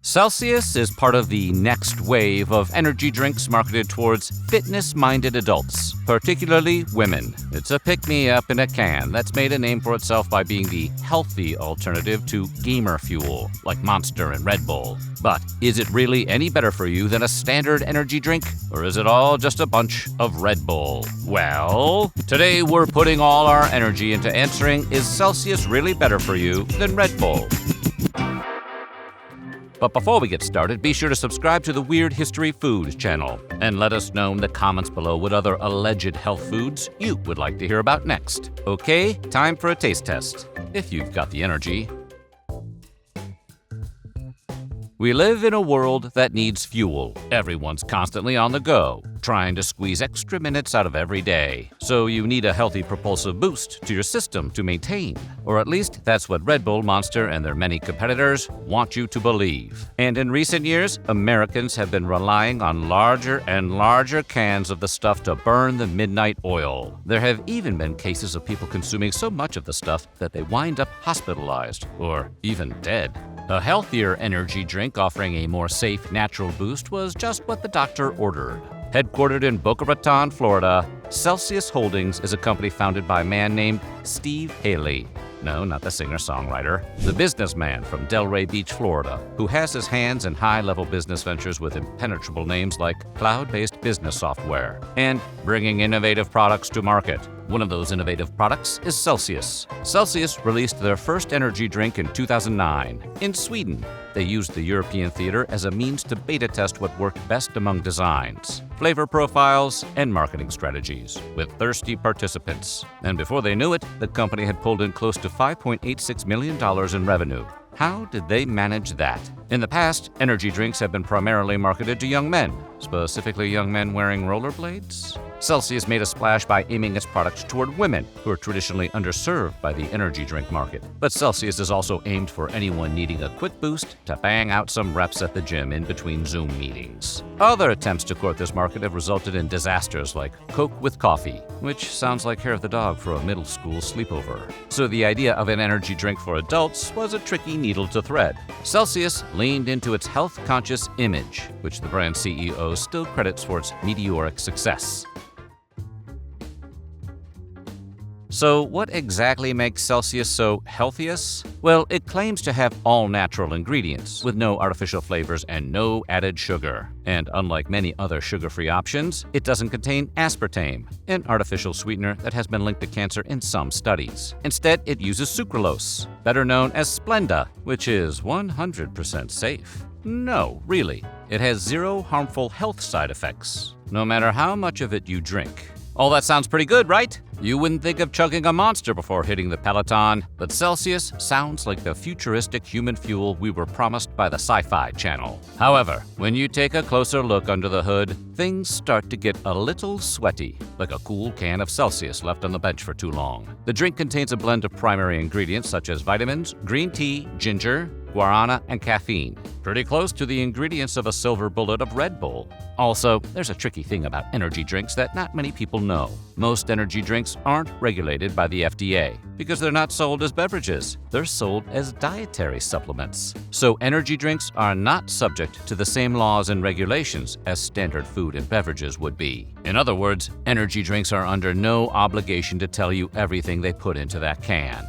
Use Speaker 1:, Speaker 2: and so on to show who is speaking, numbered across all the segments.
Speaker 1: Celsius is part of the next wave of energy drinks marketed towards fitness-minded adults, particularly women. It's a pick-me-up in a can that's made a name for itself by being the healthy alternative to gamer fuel, like Monster and Red Bull. But is it really any better for you than a standard energy drink? Or is it all just a bunch of Red Bull? Well, today we're putting all our energy into answering, is Celsius really better for you than Red Bull? But before we get started, be sure to subscribe to the Weird History Foods channel and let us know in the comments below what other alleged health foods you would like to hear about next. Okay, time for a taste test, if you've got the energy. We live in a world that needs fuel. Everyone's constantly on the go, trying to squeeze extra minutes out of every day. So you need a healthy propulsive boost to your system to maintain. Or at least that's what Red Bull, Monster, and their many competitors want you to believe. And in recent years, Americans have been relying on larger and larger cans of the stuff to burn the midnight oil. There have even been cases of people consuming so much of the stuff that they wind up hospitalized or even dead. A healthier energy drink offering a more safe, natural boost was just what the doctor ordered. Headquartered in Boca Raton, Florida, Celsius Holdings is a company founded by a man named Steve Haley. No, not the singer-songwriter. The businessman from Delray Beach, Florida, who has his hands in high-level business ventures with impenetrable names like cloud-based business software and bringing innovative products to market. One of those innovative products is Celsius. Celsius released their first energy drink in 2009. In Sweden, they used the European theater as a means to beta test what worked best among designs, flavor profiles, and marketing strategies, with thirsty participants. And before they knew it, the company had pulled in close to $5.86 million in revenue. How did they manage that? In the past, energy drinks have been primarily marketed to young men, specifically young men wearing rollerblades. Celsius made a splash by aiming its products toward women, who are traditionally underserved by the energy drink market. But Celsius is also aimed for anyone needing a quick boost to bang out some reps at the gym in between Zoom meetings. Other attempts to court this market have resulted in disasters like Coke with coffee, which sounds like hair of the dog for a middle school sleepover. So the idea of an energy drink for adults was a tricky needle to thread. Celsius leaned into its health-conscious image, which the brand CEO still credits for its meteoric success. So what exactly makes Celsius so healthious? Well, it claims to have all-natural ingredients, with no artificial flavors and no added sugar. And unlike many other sugar-free options, it doesn't contain aspartame, an artificial sweetener that has been linked to cancer in some studies. Instead, it uses sucralose, better known as Splenda, which is 100% safe. No, really. It has zero harmful health side effects, no matter how much of it you drink. All that sounds pretty good, right? You wouldn't think of chugging a Monster before hitting the Peloton, but Celsius sounds like the futuristic human fuel we were promised by the Sci-Fi Channel. However, when you take a closer look under the hood, things start to get a little sweaty, like a cool can of Celsius left on the bench for too long. The drink contains a blend of primary ingredients such as vitamins, green tea, ginger, guarana, and caffeine, pretty close to the ingredients of a silver bullet of Red Bull. Also, there's a tricky thing about energy drinks that not many people know. Most energy drinks aren't regulated by the FDA because they're not sold as beverages. They're sold as dietary supplements. So energy drinks are not subject to the same laws and regulations as standard food and beverages would be. In other words, energy drinks are under no obligation to tell you everything they put into that can.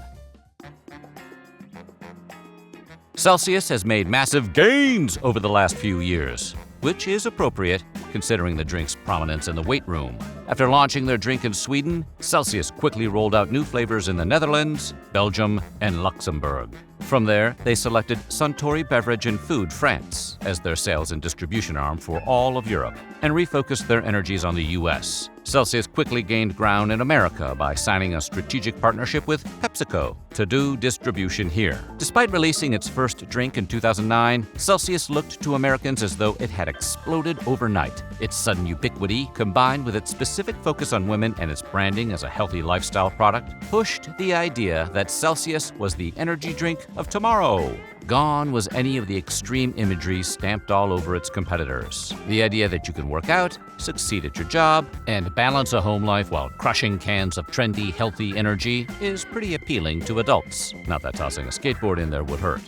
Speaker 1: Celsius has made massive gains over the last few years, which is appropriate considering the drink's prominence in the weight room. After launching their drink in Sweden, Celsius quickly rolled out new flavors in the Netherlands, Belgium, and Luxembourg. From there, they selected Suntory Beverage and Food France as their sales and distribution arm for all of Europe, and refocused their energies on the US. Celsius quickly gained ground in America by signing a strategic partnership with PepsiCo to do distribution here. Despite releasing its first drink in 2009, Celsius looked to Americans as though it had exploded overnight. Its sudden ubiquity, combined with its specific focus on women and its branding as a healthy lifestyle product, pushed the idea that Celsius was the energy drink of tomorrow. Gone was any of the extreme imagery stamped all over its competitors. The idea that you can work out, succeed at your job, and balance a home life while crushing cans of trendy, healthy energy is pretty appealing to adults. Not that tossing a skateboard in there would hurt.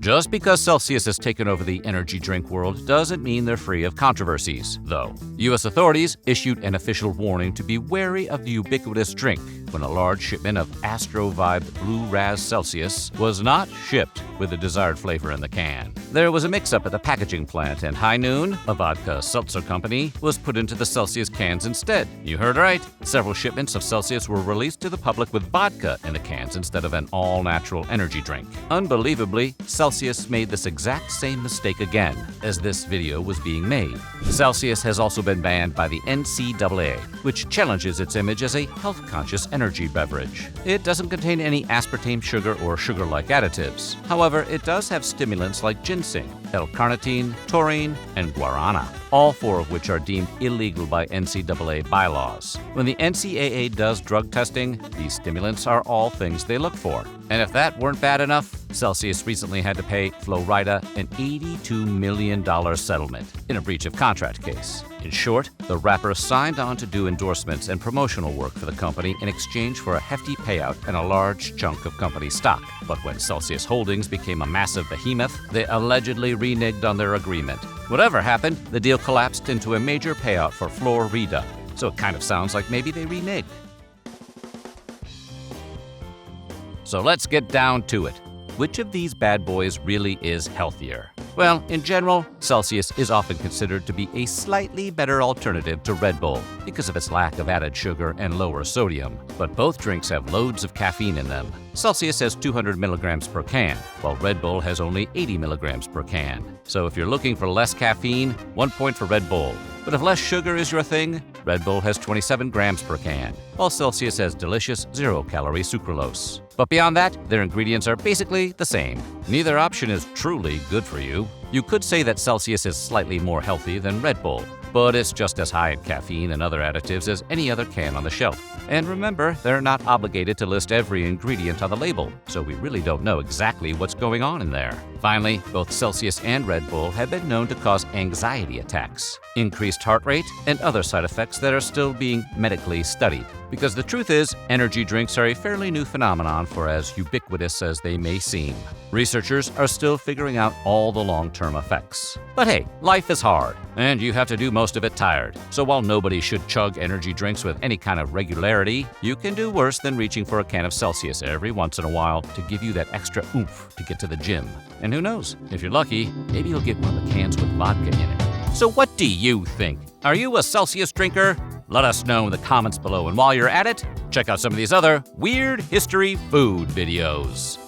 Speaker 1: Just because Celsius has taken over the energy drink world doesn't mean they're free of controversies, though. U.S. authorities issued an official warning to be wary of the ubiquitous drink when a large shipment of Astro Vibe Blue Raz Celsius was not shipped with the desired flavor in the can. There was a mix-up at the packaging plant, and High Noon, a vodka seltzer company, was put into the Celsius cans instead. You heard right. Several shipments of Celsius were released to the public with vodka in the cans instead of an all-natural energy drink. Unbelievably, Celsius made this exact same mistake again as this video was being made. Celsius has also been banned by the NCAA, which challenges its image as a health-conscious energy beverage. It doesn't contain any aspartame sugar or sugar-like additives. However, it does have stimulants like ginseng, L-carnitine, taurine, and guarana, all four of which are deemed illegal by NCAA bylaws. When the NCAA does drug testing, these stimulants are all things they look for. And if that weren't bad enough, Celsius recently had to pay Florida an $82 million settlement in a breach of contract case. In short, the rapper signed on to do endorsements and promotional work for the company in exchange for a hefty payout and a large chunk of company stock. But when Celsius Holdings became a massive behemoth, they allegedly reneged on their agreement. Whatever happened, the deal collapsed into a major payout for Florida. So it kind of sounds like maybe they reneged. So let's get down to it. Which of these bad boys really is healthier? Well, in general, Celsius is often considered to be a slightly better alternative to Red Bull because of its lack of added sugar and lower sodium. But both drinks have loads of caffeine in them. Celsius has 200 milligrams per can, while Red Bull has only 80 milligrams per can. So if you're looking for less caffeine, 1 point for Red Bull. But if less sugar is your thing, Red Bull has 27 grams per can, while Celsius has delicious zero-calorie sucralose. But beyond that, their ingredients are basically the same. Neither option is truly good for you. You could say that Celsius is slightly more healthy than Red Bull, but it's just as high in caffeine and other additives as any other can on the shelf. And remember, they're not obligated to list every ingredient on the label, so we really don't know exactly what's going on in there. Finally, both Celsius and Red Bull have been known to cause anxiety attacks, increased heart rate, and other side effects that are still being medically studied. Because the truth is, energy drinks are a fairly new phenomenon for as ubiquitous as they may seem. Researchers are still figuring out all the long-term effects. But hey, life is hard, and you have to do most of it tired. So while nobody should chug energy drinks with any kind of regularity, you can do worse than reaching for a can of Celsius every once in a while to give you that extra oomph to get to the gym. And who knows, if you're lucky, maybe you'll get one of the cans with vodka in it. So what do you think? Are you a Celsius drinker? Let us know in the comments below, and while you're at it, check out some of these other weird history food videos.